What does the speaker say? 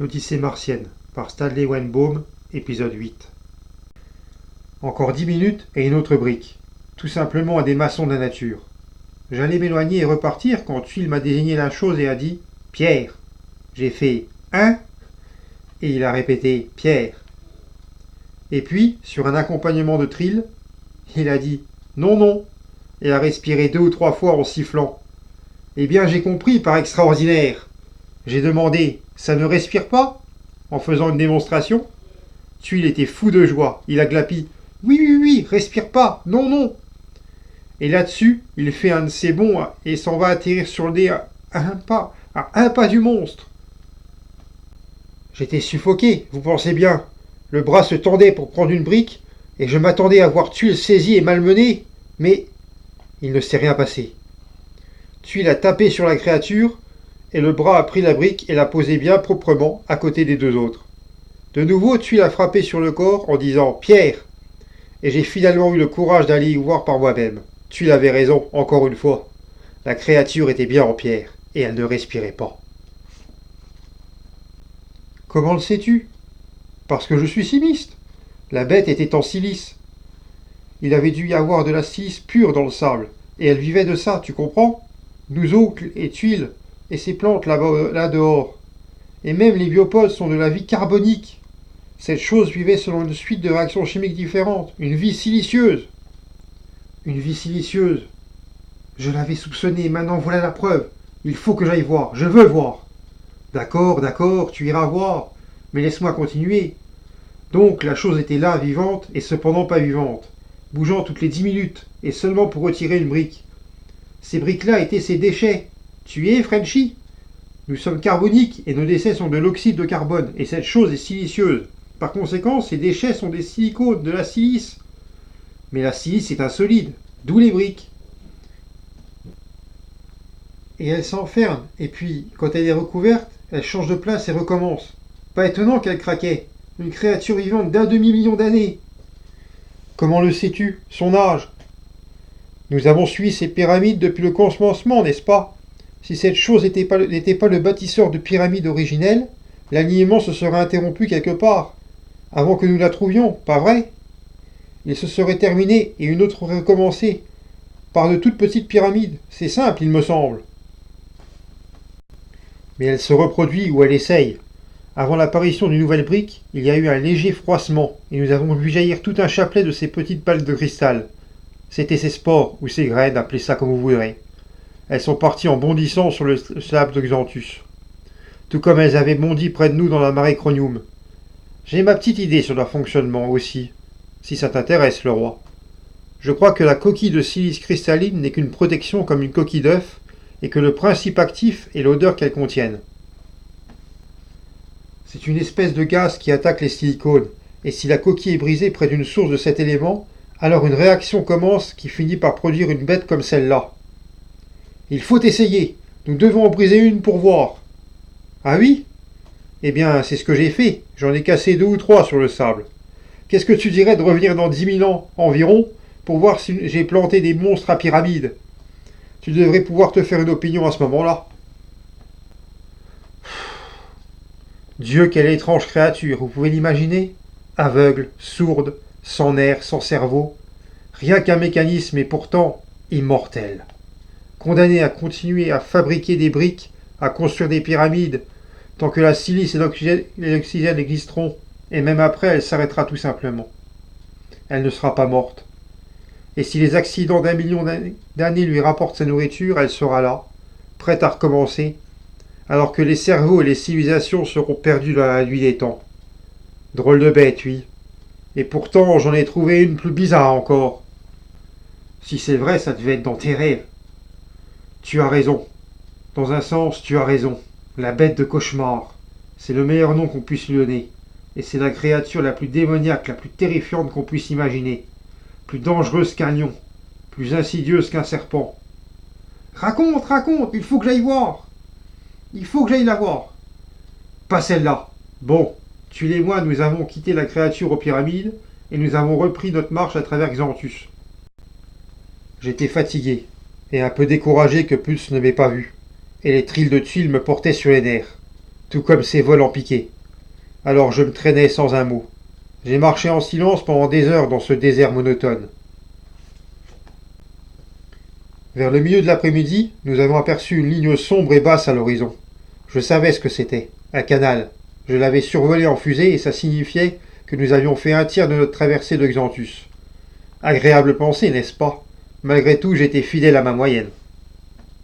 L'Odyssée martienne, par Stanley Wenbaum, épisode 8. Encore 10 minutes et une autre brique. Tout simplement à des maçons de la nature. J'allais m'éloigner et repartir quand Tuile m'a désigné la chose et a dit « Pierre ». J'ai fait « Hein ?» et il a répété « Pierre ». Et puis, sur un accompagnement de trill, il a dit « Non, non » et a respiré 2 ou 3 fois en sifflant. Eh bien, j'ai compris par extraordinaire. J'ai demandé « Ça ne respire pas ?» en faisant une démonstration. Tuile était fou de joie. Il a glapi « Oui, oui, oui, respire pas, non, non !» Et là-dessus, il fait un de ses bonds et s'en va atterrir sur le nez à un pas du monstre. J'étais suffoqué, vous pensez bien. Le bras se tendait pour prendre une brique et je m'attendais à voir Tuile saisi et malmené, mais il ne s'est rien passé. Tuile a tapé sur la créature et le bras a pris la brique et l'a posée bien proprement à côté des deux autres. De nouveau, Tuile a frappé sur le corps en disant « Pierre !» et j'ai finalement eu le courage d'aller y voir par moi-même. Tuile avait raison, encore une fois. La créature était bien en pierre et elle ne respirait pas. Comment le sais-tu ? Parce que je suis chimiste. La bête était en silice. Il avait dû y avoir de la silice pure dans le sable, et elle vivait de ça, tu comprends ? Nous autres et Tuile, et ces plantes là dehors. Et même les biopodes sont de la vie carbonique. Cette chose vivait selon une suite de réactions chimiques différentes, une vie silicieuse. Une vie silicieuse. Je l'avais soupçonné, maintenant voilà la preuve. Il faut que j'aille voir, je veux voir. D'accord, d'accord, tu iras voir, mais laisse-moi continuer. Donc la chose était là, vivante, et cependant pas vivante, bougeant toutes les 10 minutes, et seulement pour retirer une brique. Ces briques-là étaient ses déchets. Tu y es, Frenchy ? Nous sommes carboniques, et nos déchets sont de l'oxyde de carbone, et cette chose est silicieuse. Par conséquent, ces déchets sont des silicones, de la silice. Mais la silice est un solide, d'où les briques. Et elle s'enferme, et puis, quand elle est recouverte, elle change de place et recommence. Pas étonnant qu'elle craquait. Une créature vivante d'1 demi-million d'années. Comment le sais-tu ? Son âge ? Nous avons suivi ces pyramides depuis le commencement, n'est-ce pas ? Si cette chose n'était pas le bâtisseur de pyramides originelles, l'alignement se serait interrompu quelque part, avant que nous la trouvions, pas vrai ? Il se serait terminé et une autre aurait recommencé, par de toutes petites pyramides. C'est simple, il me semble. Mais elle se reproduit ou elle essaye. Avant l'apparition d'une nouvelle brique, il y a eu un léger froissement, et nous avons vu jaillir tout un chapelet de ces petites balles de cristal. C'étaient ces spores, ou ces graines, appelez ça comme vous voudrez. Elles sont parties en bondissant sur le sable de Xanthus. Tout comme elles avaient bondi près de nous dans la marée Chronium. J'ai ma petite idée sur leur fonctionnement aussi, si ça t'intéresse, le roi. Je crois que la coquille de silice cristalline n'est qu'une protection comme une coquille d'œuf, et que le principe actif est l'odeur qu'elles contiennent. C'est une espèce de gaz qui attaque les silicones, et si la coquille est brisée près d'une source de cet élément, alors une réaction commence qui finit par produire une bête comme celle-là. Il faut essayer, nous devons en briser une pour voir. Ah oui ? Eh bien, c'est ce que j'ai fait, j'en ai cassé 2 ou 3 sur le sable. Qu'est-ce que tu dirais de revenir dans 10 000 ans environ, pour voir si j'ai planté des monstres à pyramides ? Tu devrais pouvoir te faire une opinion à ce moment-là. Dieu, quelle étrange créature, vous pouvez l'imaginer ? Aveugle, sourde, sans nerfs, sans cerveau. Rien qu'un mécanisme et pourtant immortel. Condamné à continuer à fabriquer des briques, à construire des pyramides, tant que la silice et l'oxygène existeront, et même après elle s'arrêtera tout simplement. Elle ne sera pas morte. Et si les accidents d'1 million d'années lui rapportent sa nourriture, elle sera là, prête à recommencer, alors que les cerveaux et les civilisations seront perdus dans la nuit des temps. Drôle de bête, oui. Et pourtant, j'en ai trouvé une plus bizarre encore. Si c'est vrai, ça devait être dans tes rêves. Tu as raison. Dans un sens, tu as raison. La bête de cauchemar. C'est le meilleur nom qu'on puisse lui donner. Et c'est la créature la plus démoniaque, la plus terrifiante qu'on puisse imaginer. Plus dangereuse qu'un lion. Plus insidieuse qu'un serpent. Raconte, raconte, il faut que j'aille voir. Il faut que j'aille la voir. Pas celle-là. Bon, Tuile et moi, nous avons quitté la créature aux pyramides et nous avons repris notre marche à travers Xanthus. J'étais fatigué et un peu découragé que Pulse ne m'ait pas vu, et les trilles de Tuile me portaient sur les nerfs. tout comme ses vols en piqué. Alors je me traînais sans un mot. J'ai marché en silence pendant des heures dans ce désert monotone. Vers le milieu de l'après-midi, nous avons aperçu une ligne sombre et basse à l'horizon. Je savais ce que c'était, un canal. Je l'avais survolé en fusée et ça signifiait que nous avions fait un tiers de notre traversée de Xanthus. Agréable pensée, n'est-ce pas? Malgré tout, j'étais fidèle à ma moyenne.